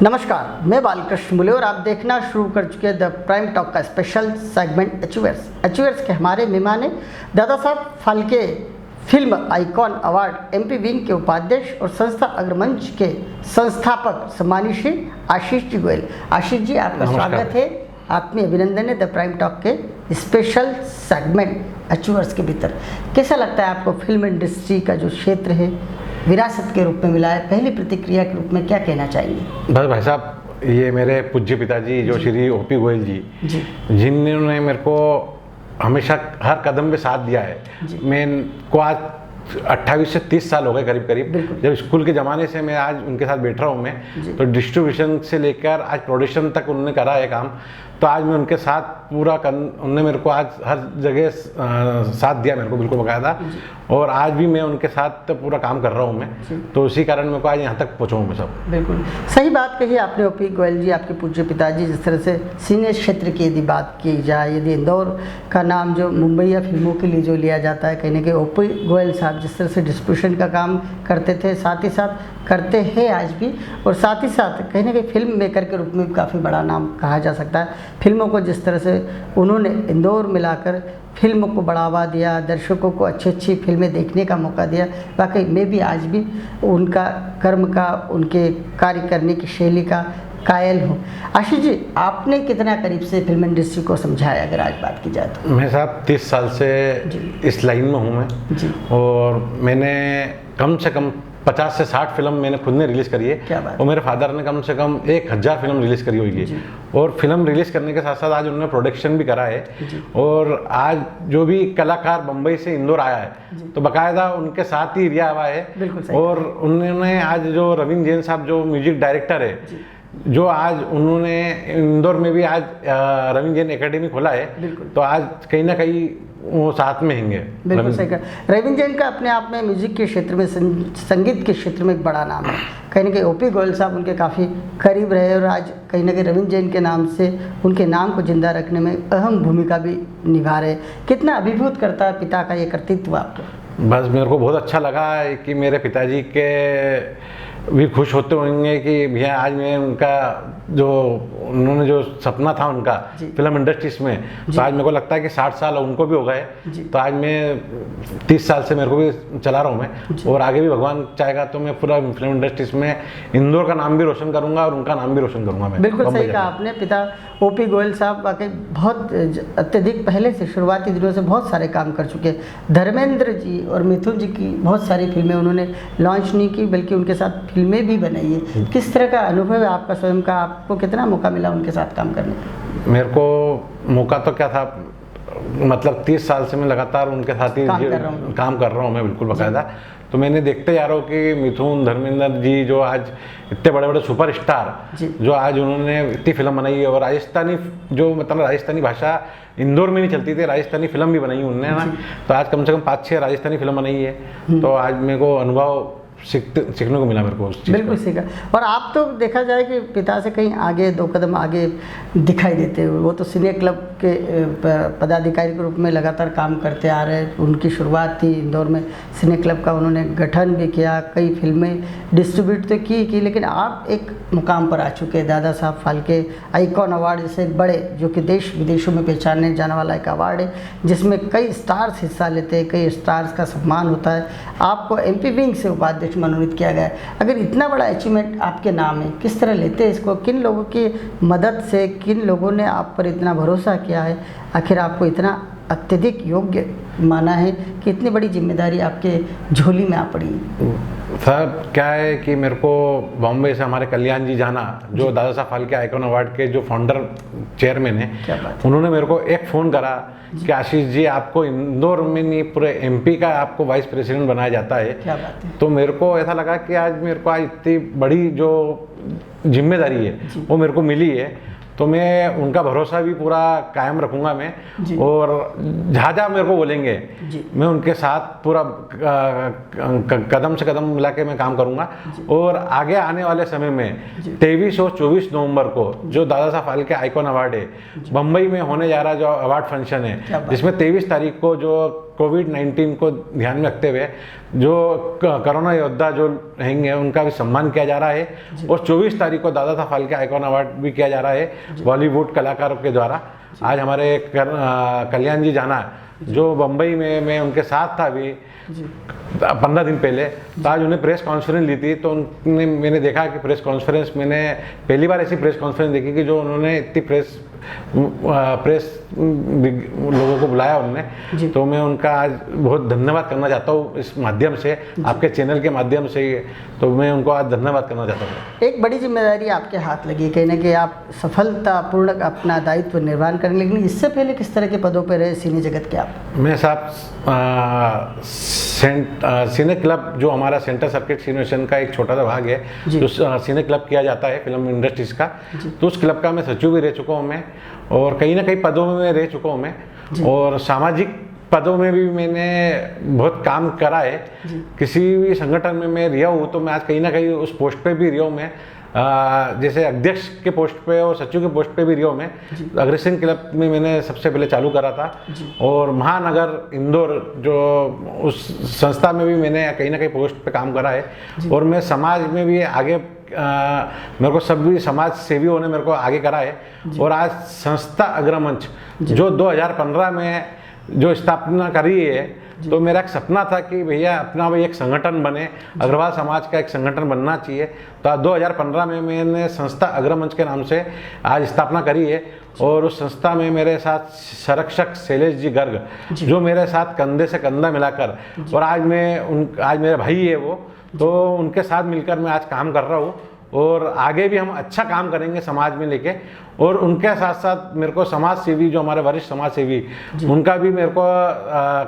नमस्कार, मैं बालकृष्ण मुले और आप देखना शुरू कर चुके हैं द प्राइम टॉक का स्पेशल सेगमेंट अचीवर्स के हमारे मेहमान हैं Dada Saheb Phalke film icon award MP wing के उपाध्यक्ष और संस्था अग्रमंच के संस्थापक सम्मानित श्री आशीष जी गोयल। आशीष जी, आपका स्वागत है, आत्मीय अभिनंदन है द प्राइम टॉक के स्पेशल सेगमेंट अचीवर्स के भीतर। कैसा लगता है आपको फिल्म इंडस्ट्री का जो क्षेत्र है विरासत के रूप में मिला है, पहली प्रतिक्रिया के रूप में क्या कहना चाहिए? बस भाई साहब, ये मेरे पूज्य पिताजी जो श्री ओपी गोयल जी जिन्होंने मेरे को हमेशा हर कदम पे साथ दिया है। मैं को आज 28 से 30 साल हो गए करीब करीब, जब स्कूल के ज़माने से मैं आज उनके साथ बैठ रहा हूँ मैं, तो डिस्ट्रीब्यूशन से लेकर आज प्रोडक्शन तक उन्होंने करा है काम। तो आज मैं उनके साथ पूरा उन्होंने मेरे को आज हर जगह साथ दिया मेरे को बिल्कुल बकायदा, और आज भी मैं उनके साथ पूरा काम कर रहा हूँ मैं, तो उसी कारण मेरे को आज यहाँ तक पहुँचा हूँ मैं सब। बिल्कुल सही बात कही आपने ओपी गोयल जी, आपके पूज्य पिताजी। जिस तरह से सिने क्षेत्र की यदि बात की जाए, यदि इंदौर का नाम जो मुंबई फिल्मों के लिए जो लिया जाता है, कहीं ना कहीं ओपी गोयल साहब जिस तरह से डिस्ट्रीब्यूशन का काम करते थे, साथ ही साथ करते हैं आज भी, और साथ ही साथ कहीं ना कहीं फिल्म मेकर के रूप में भी काफ़ी बड़ा नाम कहा जा सकता है। फिल्मों को जिस तरह से उन्होंने इंदौर मिलाकर फिल्मों को बढ़ावा दिया, दर्शकों को अच्छी फिल्में देखने का मौका दिया, वाकई मैं भी आज भी उनका कर्म का, उनके कार्य करने की शैली का कायल हूँ। आशीष जी, आपने कितना करीब से फिल्म इंडस्ट्री को समझाया अगर आज बात की जाए तो? मैं साहब 30 साल से इस लाइन में हूँ मैं जी। और मैंने कम से कम 50 से 60 फिल्म मैंने खुद ने रिलीज़ करी है। क्या बात? और मेरे फादर ने कम से कम 1000 फिल्म रिलीज़ करी हुई है। और फिल्म रिलीज़ करने के साथ साथ आज उन्होंने प्रोडक्शन भी करा है। और आज जो भी कलाकार बम्बई से इंदौर आया है तो बाकायदा उनके साथ ही रिया हुआ है। और उन्होंने आज जो रविंद्र जैन साहब जो म्यूजिक डायरेक्टर है, जो आज उन्होंने इंदौर में भी आज रविंद्र जैन एकेडमी खोला है, तो आज कहीं ना कहीं वो साथ में होंगे। बिल्कुल सही कहा। रविंद्र जैन का अपने आप में म्यूजिक के क्षेत्र में, संगीत के क्षेत्र में एक बड़ा नाम है। कहीं ना कहीं ओपी गोयल साहब उनके काफ़ी करीब रहे और आज कहीं ना कहीं रविंद्र जैन के नाम से उनके नाम को जिंदा रखने में अहम भूमिका भी निभा रहे। कितना अभिभूत करता है पिता का ये कर्तृत्व आपको? बस मेरे को बहुत अच्छा लगा है कि मेरे पिताजी के भी खुश होते होंगे कि भैया आज मैं उनका जो उन्होंने जो सपना था उनका फिल्म इंडस्ट्रीज में, तो आज मेरे को लगता है कि 60 साल उनको भी हो गए, तो आज मैं 30 साल से मेरे को भी चला रहा हूँ मैं, और आगे भी भगवान चाहेगा तो मैं पूरा फिल्म इंडस्ट्रीज में इंदौर का नाम भी रोशन करूँगा और उनका नाम भी रोशन करूँगा मैं। बिल्कुल सही कहा आपने। पिता ओपी गोयल साहब वाकई बहुत अत्यधिक पहले से, शुरुआती दिनों से बहुत सारे काम कर चुके हैं। धर्मेंद्र जी और मिथुन जी की बहुत सारी फिल्में उन्होंने लॉन्च नहीं की, बल्कि उनके साथ फिल्में भी बनाई है। किस तरह का अनुभव है आपका स्वयं का? आपको कितना मौका मिला उनके साथ काम करने का? मेरे को मौका तो क्या था, मतलब 30 साल से मैं लगातार उनके साथ ही काम कर रहा हूँ मैं बिल्कुल बाकायदा। तो मैंने देखते जा रहा हूँ कि मिथुन, धर्मेंद्र जी जो आज इतने बड़े बड़े सुपरस्टार जो आज उन्होंने इतनी फिल्म बनाई है, और राजस्थानी जो मतलब राजस्थानी भाषा इंदौर में नहीं चलती थी, राजस्थानी फिल्म भी बनाई उन्होंने ना, तो आज कम से कम 5-6 राजस्थानी फिल्म बनाई है। तो आज मेरे को अनुभव सीखने को मिला मेरे को उस चीज़। बिल्कुल सीखा। और आप तो देखा जाए कि पिता से कहीं आगे, 2 कदम आगे दिखाई देते हुए, वो तो सिने क्लब के पदाधिकारी के रूप में लगातार काम करते आ रहे हैं। उनकी शुरुआत थी इंदौर में, सिने क्लब का उन्होंने गठन भी किया, कई फिल्में डिस्ट्रीब्यूट तो की, लेकिन आप एक मुकाम पर आ चुके हैं। दादा साहब फाल्के आइकॉन अवार्ड जैसे बड़े, जो कि देश विदेशों में पहचाने जाने वाला एक अवार्ड है, जिसमें कई स्टार्स हिस्सा लेते हैं, कई स्टार्स का सम्मान होता है। आपको एमपी विंग से उपाध्यक्ष मनोनीत किया गया है। अगर इतना बड़ा अचीवमेंट आपके नाम है, किस तरह लेते हैं इसको? किन लोगों की मदद से, किन लोगों ने आप पर इतना भरोसा किया है, आखिर आपको इतना अत्यधिक योग्य माना है कि इतनी बड़ी जिम्मेदारी आपके झोली में आ पड़ी? सर क्या है कि मेरे को बॉम्बे से हमारे कल्याण जी जाना, जो दादा साहब फाल्के आइकॉन अवार्ड के जो फाउंडर चेयरमैन है, उन्होंने मेरे को एक फ़ोन करा कि आशीष जी आपको इंदौर में नहीं पूरे एमपी का आपको वाइस प्रेसिडेंट बनाया जाता है। क्या बात है? तो मेरे को ऐसा लगा कि आज मेरे को आज इतनी बड़ी जो जिम्मेदारी है वो मेरे को मिली है, तो मैं उनका भरोसा भी पूरा कायम रखूँगा मैं, और जहाँ मेरे को बोलेंगे मैं उनके साथ पूरा कदम से कदम मिला के मैं काम करूँगा। और आगे आने वाले समय में 23 और 24 नवंबर को जो दादा साहब फाल्के आइकॉन अवार्ड है बम्बई में होने जा रहा जो अवार्ड फंक्शन है, जिसमें 23 तारीख को जो कोविड-19 को ध्यान में रखते हुए जो कोरोना योद्धा जो रहेंगे उनका भी सम्मान किया जा रहा है। और 24 तारीख को दादा साहब फाल्के आइकॉन अवार्ड भी किया जा रहा है बॉलीवुड कलाकारों के द्वारा। आज हमारे कल्याण जी जाना जो बम्बई में मैं उनके साथ था अभी 15 दिन पहले, तो आज उन्हें प्रेस कॉन्फ्रेंस ली थी, तो उन्हें मैंने देखा कि प्रेस कॉन्फ्रेंस मैंने पहली बार ऐसी प्रेस कॉन्फ्रेंस देखी कि जो उन्होंने इतनी प्रेस लोगों को बुलाया उन्होंने। तो मैं उनका आज बहुत धन्यवाद करना चाहता हूँ इस माध्यम से, आपके चैनल के माध्यम से, तो मैं उनको आज धन्यवाद करना चाहता हूँ। एक बड़ी जिम्मेदारी आपके हाथ लगी, कहीं ना कहीं आप सफलतापूर्वक अपना दायित्व निर्वहन करेंगे, लेकिन इससे पहले किस तरह के पदों पर रहे सिने जगत के आप? मैं साहब सिने क्लब जो हमारा सेंटर सर्किट सिनेशन का एक छोटा सा भाग है, जो सिने क्लब किया जाता है फिल्म इंडस्ट्रीज का, तो उस क्लब का मैं सचिव भी रह चुका हूँ मैं, और कहीं ना कहीं पदों में रह चुका हूँ मैं, और सामाजिक पदों में भी मैंने बहुत काम करा है। किसी भी संगठन में मैं रिया हूँ तो मैं आज कहीं ना कहीं उस पोस्ट पे भी रिया हूँ मैं, जैसे अध्यक्ष के पोस्ट पे और सचिव के पोस्ट पे भी रिया हूँ मैं। अग्रसेन क्लब में मैंने सबसे पहले चालू करा था, और महानगर इंदौर जो उस संस्था में भी मैंने कहीं ना कहीं पोस्ट पे काम करा है। और मैं समाज में भी आगे मेरे को सभी समाज सेवियों ने मेरे को आगे करा है। और आज संस्था अग्रमंच जो 2015 में जो स्थापना करी है, तो मेरा एक सपना था कि भैया अपना भी एक संगठन बने, अग्रवाल समाज का एक संगठन बनना चाहिए। तो 2015 में मैंने संस्था अग्रमंच के नाम से आज स्थापना करी है। और उस संस्था में मेरे साथ संरक्षक शैलेश जी गर्ग जो मेरे साथ कंधे से कंधा मिलाकर, और आज मेरे भाई है वो, तो उनके साथ मिलकर मैं आज काम कर रहा हूँ। और आगे भी हम अच्छा काम करेंगे समाज में लेके। और उनके साथ साथ मेरे को समाज सेवी जो हमारे वरिष्ठ समाज सेवी, उनका भी मेरे को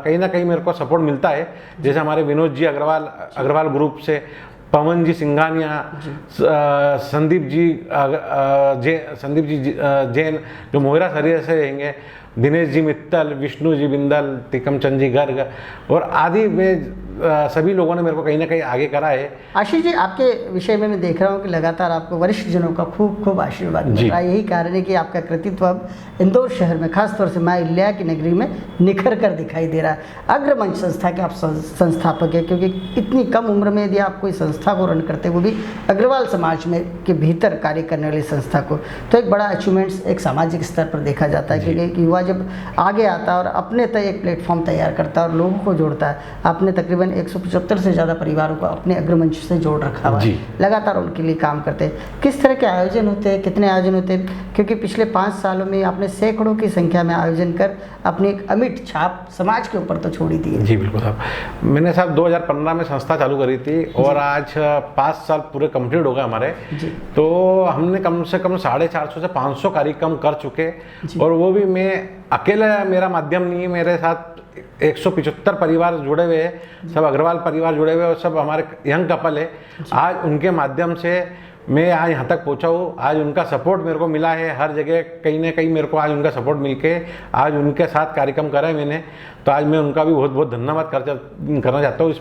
कहीं ना कहीं मेरे को सपोर्ट मिलता है। जैसे हमारे विनोद जी अग्रवाल ग्रुप से, पवन जी सिंघानिया, संदीप जी जैन जो मोहरा शरीर से रहेंगे, दिनेश जी मित्तल, विष्णु जी बिंदल, तिकमचंद जी गर्ग, और आदि में सभी लोगों ने मेरे को कहीं ना कहीं आगे करा है। आशीष जी, आपके विषय में मैं देख रहा हूँ कि लगातार आपको वरिष्ठ जनों का खूब आशीर्वाद मिल रहा है। यही कारण है कि आपका कृतित्व अब इंदौर शहर में, खासतौर से माँ अहिल्या की नगरी में निखर कर दिखाई दे रहा है। अग्रमंच संस्था के आप संस्थापक हैं, क्योंकि इतनी कम उम्र में यदि आप कोई संस्था को रन करते, वो भी अग्रवाल समाज में के भीतर कार्य करने वाली संस्था को, तो एक बड़ा अचीवमेंट्स एक सामाजिक स्तर पर देखा जाता है। क्योंकि युवा जब आगे आता है और अपने तय एक प्लेटफॉर्म तैयार करता है और लोगों को जोड़ता है, आपने तकरीबन 175 से ज़्यादा परिवारों को अपने अग्रमंच से जोड़ रखा हुआ है, लगातार उनके लिए काम करते हैं। किस तरह के आयोजन होते हैं, कितने आयोजन होते हैं? क्योंकि पिछले 5 सालों में आपने सैकड़ों की संख्या में आयोजन कर अपनी एक अमिट छाप समाज के ऊपर तो छोड़ी थी। जी बिल्कुल साहब, मैंने साहब 2015 में संस्था चालू करी थी, और आज 5 साल पूरे कंप्लीट हो गए हमारे। तो हमने कम से कम 450 से 500 कार्यक्रम कर चुके, और वो भी मैं अकेला, मेरा माध्यम नहीं है, मेरे साथ 175 परिवार जुड़े हुए हैं, सब अग्रवाल परिवार जुड़े हुए हैं, और सब हमारे यंग कपल है। आज उनके माध्यम से मैं आज यहाँ तक पहुँचा हूँ। आज उनका सपोर्ट मेरे को मिला है हर जगह, कहीं ना कहीं मेरे को आज उनका सपोर्ट मिलके आज उनके साथ कार्यक्रम करा है मैंने। तो आज मैं उनका भी बहुत धन्यवाद करना चाहता हूँ इस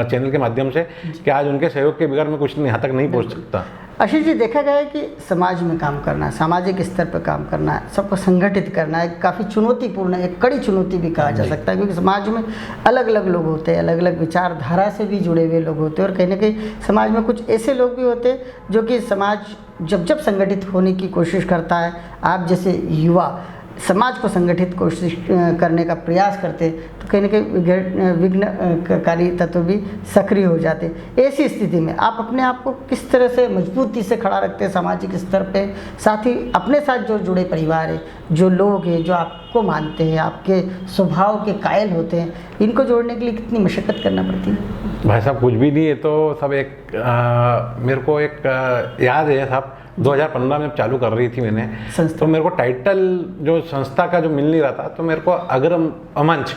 चैनल के माध्यम से, कि आज उनके सहयोग के बगैर मैं कुछ यहाँ तक नहीं पहुँच सकता। आशीष जी, देखा गया है कि समाज में काम करना, सामाजिक स्तर पर काम करना, सबको संगठित करना एक काफ़ी चुनौतीपूर्ण, एक कड़ी चुनौती भी कहा जा सकता है। क्योंकि समाज में अलग अलग लोग होते हैं, अलग अलग विचारधारा से भी जुड़े हुए लोग होते हैं, और कहीं ना कहीं समाज में कुछ ऐसे लोग भी होते हैं जो कि समाज जब संगठित होने की कोशिश करता है, आप जैसे युवा समाज को संगठित कोशिश करने का प्रयास करते, तो कहीं ना कहीं विघ्नकारी तत्व भी सक्रिय हो जाते। ऐसी स्थिति में आप अपने आप को किस तरह से मजबूती से खड़ा रखते हैं सामाजिक स्तर पे, साथ ही अपने साथ जो जुड़े परिवार है, जो लोग हैं, जो आपको मानते हैं, आपके स्वभाव के कायल होते हैं, इनको जोड़ने के लिए कितनी मशक्क़त करना पड़ती है? भाई साहब कुछ भी नहीं है, तो सब एक मेरे को एक याद है साहब, 2015 में चालू कर रही थी मैंने, तो मेरे को टाइटल जो संस्था का जो मिल नहीं रहा था, तो मेरे को अग्रमंच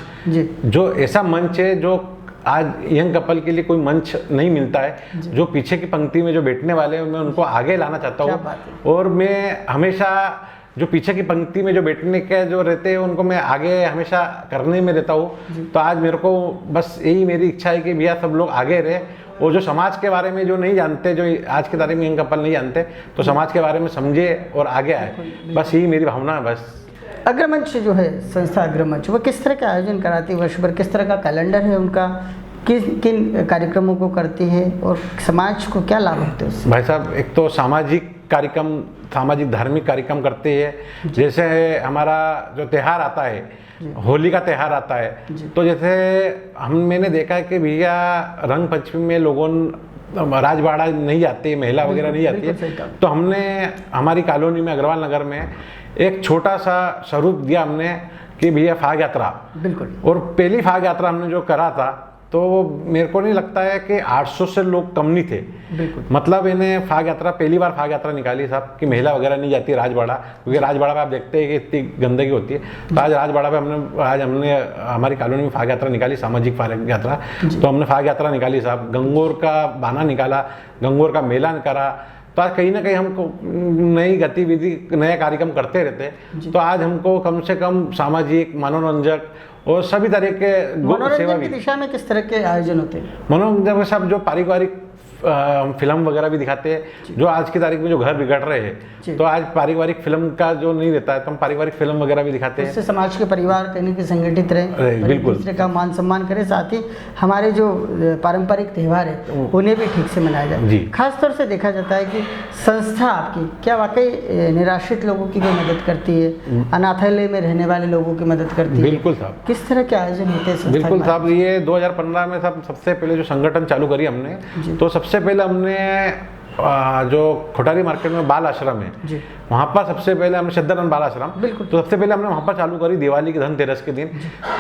जो ऐसा मंच है जो आज यंग कपल के लिए कोई मंच नहीं मिलता है, जो पीछे की पंक्ति में जो बैठने वाले हैं मैं उनको आगे लाना चाहता हूँ। और मैं हमेशा जो पीछे की पंक्ति में जो बैठने के जो रहते हैं उनको मैं आगे हमेशा करने में रहता हूँ। तो आज मेरे को बस यही मेरी इच्छा है कि भैया सब लोग आगे रहे, और जो समाज के बारे में जो नहीं जानते, जो आज के तारीख में यंग कपल नहीं जानते, तो समाज के बारे में समझे और आगे आए, बस यही मेरी भावना है। बस अग्रमंच जो है, संस्था अग्रमंच, वो किस तरह का आयोजन कराती है वर्ष भर? किस तरह का कैलेंडर है उनका? किन कार्यक्रमों को करती है और समाज को क्या लाभ होते हैं उससे? भाई साहब, एक तो सामाजिक कार्यक्रम, सामाजिक धार्मिक कार्यक्रम करते हैं। जैसे हमारा जो त्यौहार आता है, होली का त्यौहार आता है, तो जैसे मैंने देखा है कि भैया रंग पंचमी में लोगों राजबाड़ा नहीं जाते, महिला वगैरह नहीं जाती है, तो हमने हमारी कॉलोनी में, अग्रवाल नगर में एक छोटा सा स्वरूप दिया हमने कि भैया फाग यात्रा। बिल्कुल। और पहली फाग यात्रा हमने जो करा था, तो मेरे को नहीं लगता है कि 800 से लोग कम नहीं थे। बिल्कुल। मतलब इन्हें फाग यात्रा, पहली बार फाग यात्रा निकाली साहब कि महिला वगैरह नहीं जाती राजबाड़ा, क्योंकि राजबाड़ा पे आप देखते हैं कि इतनी गंदगी होती है। तो आज राजबाड़ा पे हमने हमारी कॉलोनी में फाग यात्रा निकाली, सामाजिक फाग यात्रा। तो हमने फाग यात्रा निकाली साहब, गंगोर का बाना निकाला, गंगोर का मेला करा। तो आज कहीं ना कहीं हमको नई गतिविधि, नया कार्यक्रम करते रहते। तो आज हमको कम से कम सामाजिक, मनोरंजक और सभी तरह के मनोरंजन की दिशा में किस तरह के आयोजन होते हैं? मनोरंजन सब जो पारिवारिक फिल्म वगैरह भी दिखाते हैं। जो आज की तारीख में जो घर बिगड़ रहे हैं, तो आज पारिवारिक फिल्म का जो नहीं रहता है, तो हम पारिवारिक फिल्म वगैरह भी दिखाते हैं। इससे समाज के परिवार कहीं भी संगठित रहे, बिल्कुल, दूसरे का मान सम्मान करें, साथ ही हमारे जो पारंपरिक त्यौहार है उन्हें भी ठीक से मनाया जाए। खासतौर से देखा जाता है कि संस्था आपकी क्या वाकई निराश्रित लोगों की कोई मदद करती है, अनाथालय में रहने वाले लोगों की मदद करती है? बिल्कुल साहब। किस तरह के आयोजन होते हैं? बिल्कुल साहब, ये 2015 में सबसे पहले जो संगठन चालू करी हमने, तो सबसे पहले हमने जो खोटारी मार्केट में बाल आश्रम है, वहाँ पर सबसे पहले हमने सिद्धानंद बाल आश्रम, तो सबसे पहले हमने वहाँ पर चालू करी दिवाली के धनतेरस के दिन।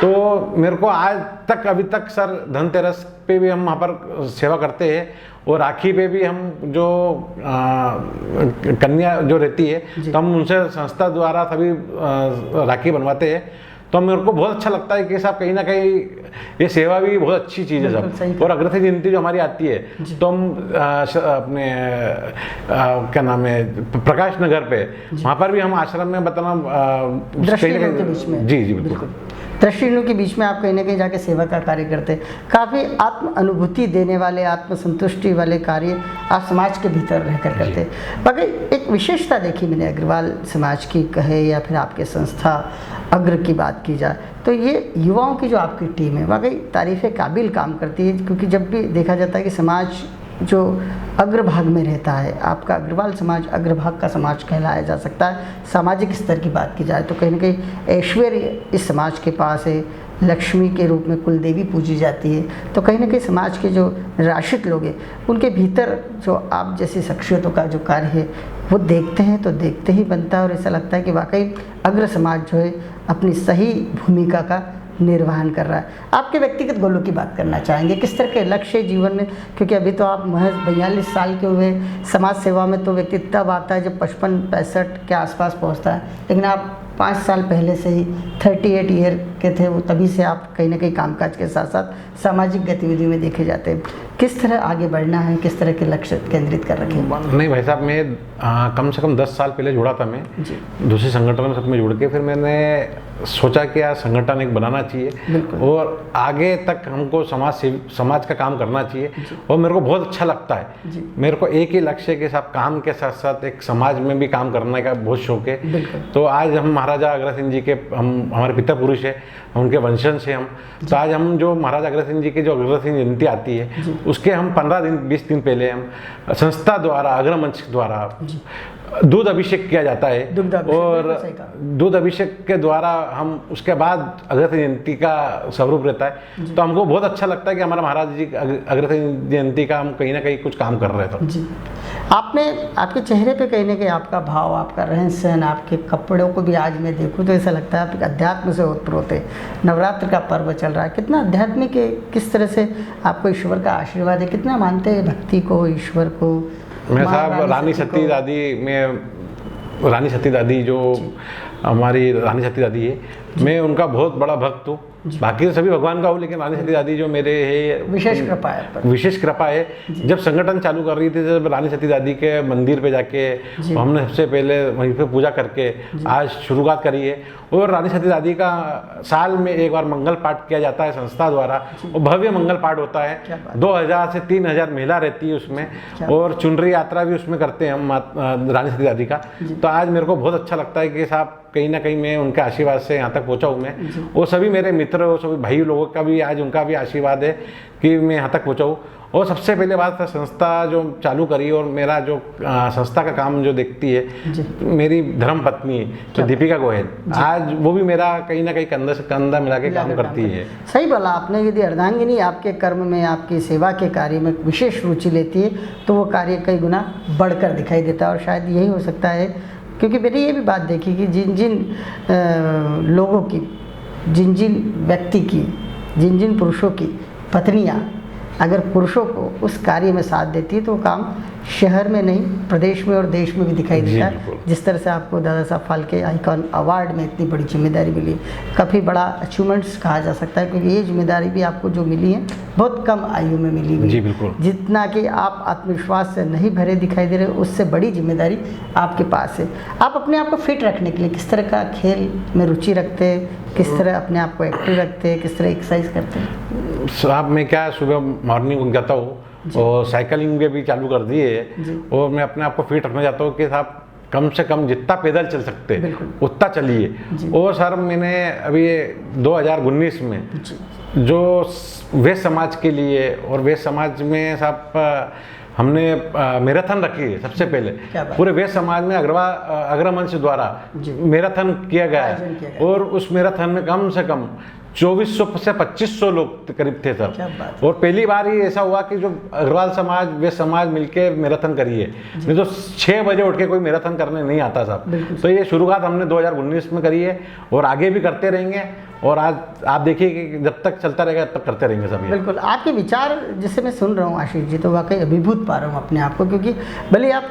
तो मेरे को आज तक, अभी तक सर, धनतेरस पे भी हम वहाँ पर सेवा करते हैं, और राखी पे भी हम जो कन्या जो रहती है, तो हम उनसे संस्था द्वारा सभी राखी बनवाते हैं। तो मेरे को बहुत अच्छा लगता है कि साहब कहीं ना कहीं ये सेवा भी बहुत अच्छी चीज़ है साहब। और अग्रसेन जयंती जो हमारी आती है, तो हम अपने क्या नाम है, प्रकाश नगर पे, वहाँ पर भी हम आश्रम में बताना दृष्टिहीनों के बीच में। जी बिल्कुल, दृष्टिहीनों के बीच में आप कहीं ना कहीं जाके सेवा का कार्य करते हैं। काफ़ी आत्म अनुभूति देने वाले, आत्मसंतुष्टि वाले कार्य आप समाज के भीतर रहकर करते हैं। बाकी एक विशेषता देखी मैंने अग्रवाल समाज की कहे या फिर आपके संस्था अग्र की बात की जाए, तो ये युवाओं की जो आपकी टीम है वाकई तारीफ़ काबिल काम करती है। क्योंकि जब भी देखा जाता है कि समाज जो अग्रभाग में रहता है, आपका अग्रवाल समाज अग्रभाग का समाज कहलाया जा सकता है। सामाजिक स्तर की बात की जाए तो कहीं ना कहीं ऐश्वर्य इस समाज के पास है, लक्ष्मी के रूप में कुल देवी पूजी जाती है। तो कहीं ना कहीं समाज के जो निराश्रित लोग हैं उनके भीतर जो आप जैसी शख्सियतों का जो कार्य है वो देखते हैं तो देखते ही बनता है, और ऐसा लगता है कि वाकई अग्र समाज जो है अपनी सही भूमिका का निर्वहन कर रहा है। आपके व्यक्तिगत गोलों की बात करना चाहेंगे, किस तरह के लक्ष्य जीवन में? क्योंकि अभी तो आप महज 42 साल के हुए, समाज सेवा में तो व्यक्ति तब आता है जब 55-65 के आसपास पहुंचता है, लेकिन आप 5 साल पहले से ही 38 ईयर के थे, वो तभी से आप कहीं ना कहीं कामकाज के साथ साथ सामाजिक गतिविधि में देखे जाते हैं। किस तरह आगे बढ़ना है, किस तरह के लक्ष्य केंद्रित कर रखे हैं? नहीं भाई साहब, मैं कम से कम 10 साल पहले जुड़ा था मैं दूसरे संगठन में, सब में जुड़ के फिर मैंने सोचा कि यार संगठन एक बनाना चाहिए और आगे तक हमको समाज का काम करना चाहिए, और मेरे को बहुत अच्छा लगता है। मेरे को एक ही लक्ष्य के साथ काम के साथ साथ एक समाज में भी काम करने का बहुत शौक है। तो आज हम महाराजा अग्रसेन जी के, हम हमारे पिता पुरुष है, उनके वंशज हैं हम। तो आज हम जो महाराजा अग्रसेन जी के जो अग्रसेन जयंती आती है उसके हम 15 दिन 20 दिन पहले हम संस्था द्वारा, अग्रमंच द्वारा दूध अभिषेक किया जाता है, और दूध अभिषेक के द्वारा हम उसके बाद अग्रसेन जयंती का स्वरूप रहता है। तो हमको बहुत अच्छा लगता है कि हमारा महाराज जी अग्रसेन जयंती का हम कहीं ना कहीं कुछ काम कर रहे थे। जी, आपने आपके चेहरे पे कहीं ना कहीं आपका भाव, आपका रहन सहन, आपके कपड़ों को भी आज मैं देखूं तो ऐसा लगता है आप अध्यात्म से ओतप्रोत है। नवरात्र का पर्व चल रहा है, कितना आध्यात्मिक है, किस तरह से आपको ईश्वर का आशीर्वाद है, कितना मानते हैं भक्ति को, ईश्वर को? मैं साहब रानी सती दादी जो हमारी रानी सती दादी है, मैं उनका बहुत बड़ा भक्त हूँ। बाकी तो सभी भगवान का हूँ, लेकिन रानी सती दादी जो मेरे है विशेष कृपा है। जब संगठन चालू कर रही थी, जब रानी सती दादी के मंदिर पे जाके हमने सबसे पहले वहीं पे पूजा करके आज शुरुआत करी है। और रानी सती दादी का साल में एक बार मंगल पाठ किया जाता है संस्था द्वारा, और भव्य मंगल पाठ होता है। 2000 से 3000 महिला रहती है उसमें, और चुनरी यात्रा भी उसमें करते हैं हम रानी सती दादी का। तो आज मेरे को बहुत अच्छा लगता है कि साहब कहीं ना कहीं मैं उनके आशीर्वाद से यहाँ तक पहुँचा हूँ मैं, वो सभी मेरे मित्र, वो सभी भाई लोगों का भी आज उनका भी आशीर्वाद है कि मैं यहाँ तक पहुँचा हूँ। और सबसे पहले बात है, संस्था जो चालू करी और मेरा जो संस्था का काम जो देखती है मेरी धर्म पत्नी तो दीपिका गोयल, आज वो भी मेरा कहीं ना कहीं कंधा से कंधा मिला के काम करती है। सही बोला आपने, यदि अर्धांगिनी आपके कर्म में, आपकी सेवा के कार्य में विशेष रुचि लेती है तो वो कार्य कई गुना बढ़कर दिखाई देता है। और शायद यही हो सकता है, क्योंकि मैंने ये भी बात देखी कि जिन जिन लोगों की, जिन जिन व्यक्ति की, जिन जिन पुरुषों की पत्नियाँ अगर पुरुषों को उस कार्य में साथ देती है तो वो काम शहर में नहीं, प्रदेश में और देश में भी दिखाई देता है। जिस तरह से आपको दादा साहब फाल्के आइकॉन अवार्ड में इतनी बड़ी जिम्मेदारी मिली, काफ़ी बड़ा अचीवमेंट्स कहा जा सकता है, क्योंकि ये जिम्मेदारी भी आपको जो मिली है बहुत कम आयु में मिली हुई। जी बिल्कुल। जितना कि आप आत्मविश्वास से नहीं भरे दिखाई दे रहे, उससे बड़ी जिम्मेदारी आपके पास है। आप अपने आप को फिट रखने के लिए किस तरह का खेल में रुचि रखते हैं, किस तरह अपने आप को एक्टिव रखते हैं, किस तरह एक्सरसाइज करते हैं? साहब मैं क्या सुबह मॉर्निंग जाता हूँ और साइकिलिंग भी चचालू कर दी है, और मैं अपने आप को फिट रखना चाहता हूँ कि साहब कम से कम जितना पैदल चल सकते हैं उतना चलिए। और सर मैंने अभी 2019 में जो वेश समाज के लिए, और वेश समाज में साहब हमने मैराथन रखी है सबसे पहले पूरे वेश समाज में, अग्रमंच द्वारा मैराथन किया गया है। और उस मैराथन में कम से कम 2400 से 2500 लोग करीब थे सर। और पहली बार ही ऐसा हुआ कि जो अग्रवाल समाज, वे समाज मिलके मैराथन करी है, नहीं तो 6 बजे उठ के कोई मैराथन करने नहीं आता साहब। तो ये शुरुआत हमने 2019 में करी है और आगे भी करते रहेंगे। और आज आप देखिए कि जब तक चलता रहेगा तब तक करते रहेंगे सभी। बिल्कुल, आपके विचार जिसे मैं सुन रहा हूँ आशीष जी, तो वाकई अभिभूत पा रहा हूँ अपने आप को, क्योंकि भले आप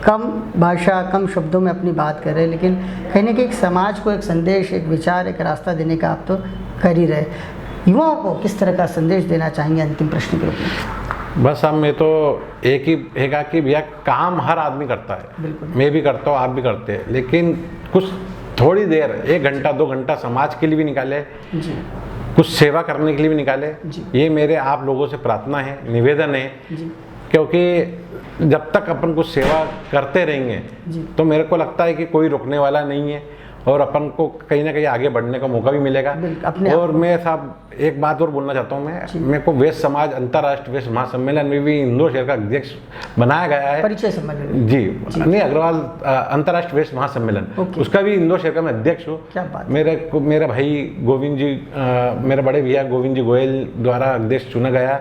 कम भाषा, कम शब्दों में अपनी बात कर रहे हैं, लेकिन कहीं ना कहीं एक समाज को एक संदेश, एक विचार, एक रास्ता देने का आप तो कर ही रहे। युवाओं को किस तरह का संदेश देना चाहेंगे अंतिम प्रश्न के रूप में? बस हम, मैं तो एक ही हैगा कि भैया काम हर आदमी करता है, मैं भी करता हूँ, आप भी करते हैं, लेकिन कुछ थोड़ी देर 1 घंटा 2 घंटा समाज के लिए भी निकाले, कुछ सेवा करने के लिए भी निकाले। ये मेरे आप लोगों से प्रार्थना है, निवेदन है, क्योंकि जब तक अपन कुछ सेवा करते रहेंगे तो मेरे को लगता है कि कोई रुकने वाला नहीं है और अपन को कहीं ना कहीं आगे बढ़ने का मौका भी मिलेगा। और मैं साहब एक बात और बोलना चाहता हूँ, मेरे को वेश समाज अंतर्राष्ट्रीय वेश महासम्मेलन में भी इंदौर शहर का अध्यक्ष बनाया गया है। परिचय सम्मेलन जी, नहीं अग्रवाल अंतर्राष्ट्रीय वेश महासम्मेलन, उसका भी इंदौर शहर का मैं अध्यक्ष हूँ। मेरे भाई गोविंद जी, मेरे बड़े भैया गोविंद जी गोयल द्वारा अध्यक्ष चुना गया,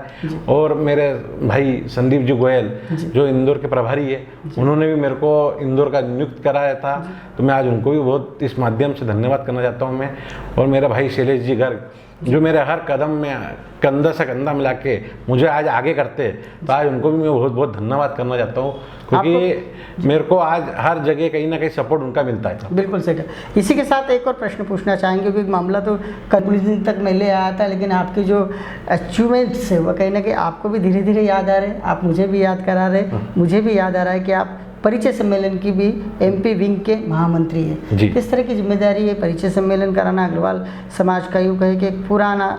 और मेरे भाई संदीप जी गोयल जो इंदौर के प्रभारी है, उन्होंने भी मेरे को इंदौर का नियुक्त कराया था। तो मैं आज उनको भी बहुत इस माध्यम से धन्यवाद करना चाहता हूँ मैं। और मेरा भाई शैलेश जी गर्ग जो मेरे हर कदम में कंधा से कंधा मिला के मुझे आज आगे करते, तो आज उनको भी मैं बहुत बहुत धन्यवाद करना चाहता हूँ, क्योंकि मेरे को आज हर जगह कहीं ना कहीं सपोर्ट उनका मिलता है। बिल्कुल सही। इसी के साथ एक और प्रश्न पूछना चाहेंगे, क्योंकि मामला तो कंक्लूजन तक मैं ले आया था, लेकिन आपके जो अचीवमेंट्स है वो कहीं ना कहीं आपको भी धीरे धीरे याद आ रहे हैं, आप मुझे भी याद करा रहे, मुझे भी याद आ रहा है कि आप परिचय सम्मेलन की भी एमपी विंग के महामंत्री हैं। किस तरह की जिम्मेदारी है परिचय सम्मेलन कराना? अग्रवाल समाज का यूँ कहे कि एक पुराना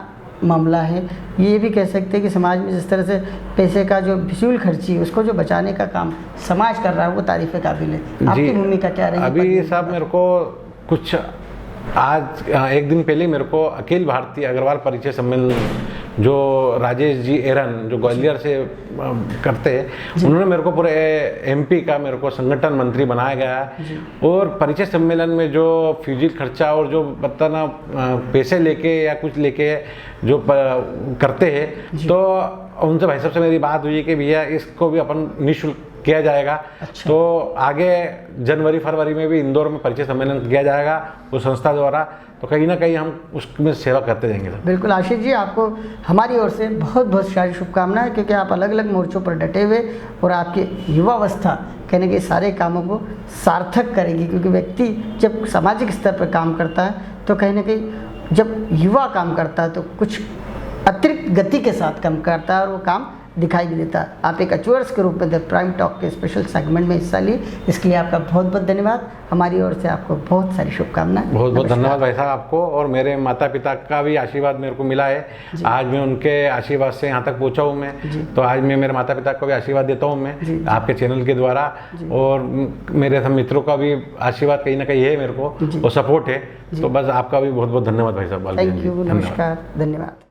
मामला है, ये भी कह सकते हैं कि समाज में जिस तरह से पैसे का जो फिजूल खर्ची उसको जो बचाने का काम समाज कर रहा है वो तारीफ़ काबिल है। आपकी भूमिका क्या रही? अभी साहब मेरे को कुछ आज 1 दिन पहले मेरे को अखिल भारतीय अग्रवाल परिचय सम्मेलन जो राजेश जी एरन जो ग्वालियर से करते हैं, उन्होंने मेरे को पूरे एमपी का मेरे को संगठन मंत्री बनाया गया। और परिचय सम्मेलन में जो फिजूल खर्चा और जो बताना पैसे लेके या कुछ लेके जो करते हैं, तो उनसे भाई साहब से मेरी बात हुई कि भैया इसको भी अपन निःशुल्क किया जाएगा। अच्छा। तो आगे जनवरी फरवरी में भी इंदौर में परिचय सम्मेलन किया जाएगा उस संस्था द्वारा, तो कहीं ना कहीं हम उसमें सेवा करते जाएंगे सर। बिल्कुल आशीष जी, आपको हमारी ओर से बहुत बहुत सारी शुभकामनाएं, क्योंकि आप अलग अलग मोर्चों पर डटे हुए और आपकी युवावस्था कहने के सारे कामों को सार्थक करेगी। क्योंकि व्यक्ति जब सामाजिक स्तर पर काम करता है तो कहीं ना कहीं जब युवा काम करता है तो कुछ अतिरिक्त गति के साथ काम करता है और वो काम दिखाई भी देता। आप एक अचूअर्स के रूप में द प्राइम टॉक के स्पेशल सेगमेंट में हिस्सा लिए, इसके लिए आपका बहुत बहुत धन्यवाद। हमारी ओर से आपको बहुत सारी शुभकामनाएं। बहुत बहुत धन्यवाद भाई साहब आपको, और मेरे माता पिता का भी आशीर्वाद मेरे को मिला है। आज मैं उनके आशीर्वाद से यहाँ तक पहुँचा हूँ मैं, तो आज मैं मेरे माता पिता को भी आशीर्वाद देता हूँ मैं आपके चैनल के द्वारा, और मेरे सब मित्रों का भी आशीर्वाद कहीं ना कहीं है मेरे को और सपोर्ट है। तो बस आपका भी बहुत बहुत धन्यवाद भाई साहब। थैंक यू, नमस्कार, धन्यवाद।